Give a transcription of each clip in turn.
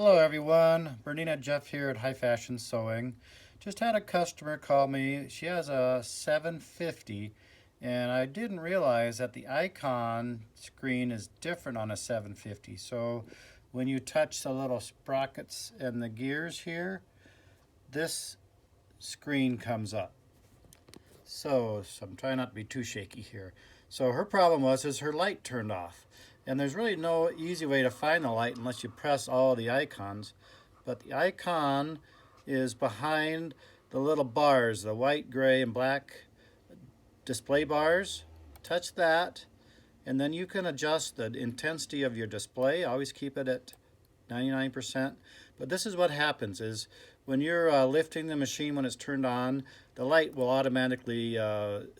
Hello everyone, Bernina Jeff here at High Fashion Sewing. Just had a customer call me. She has a 750 and I didn't realize that the icon screen is different on a 750. So when you touch the little sprockets and the gears here, this screen comes up. So I'm trying not to be too shaky here. So her problem is her light turned off. And there's really no easy way to find the light unless you press all the icons. But the icon is behind the little bars, the white, gray, and black display bars. Touch that, and then you can adjust the intensity of your display. Always keep it at 99%. But this is what happens is when you're lifting the machine when it's turned on, the light will automatically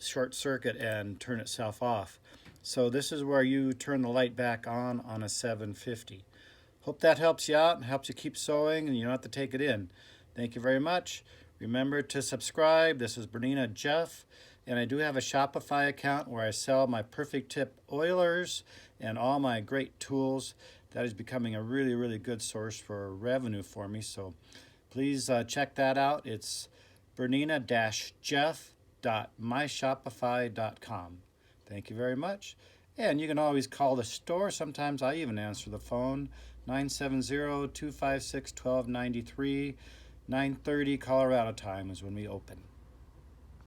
short circuit and turn itself off. So this is where you turn the light back on a 750. Hope that helps you out and helps you keep sewing and you don't have to take it in. Thank you very much. Remember to subscribe. This is Bernina Jeff, and I do have a Shopify account where I sell my perfect tip oilers and all my great tools. That is becoming a really, really good source for revenue for me. So please check that out. It's bernina-jeff.myshopify.com. Thank you very much. And you can always call the store. Sometimes I even answer the phone. 970-256-1293. 9:30 Colorado time is when we open.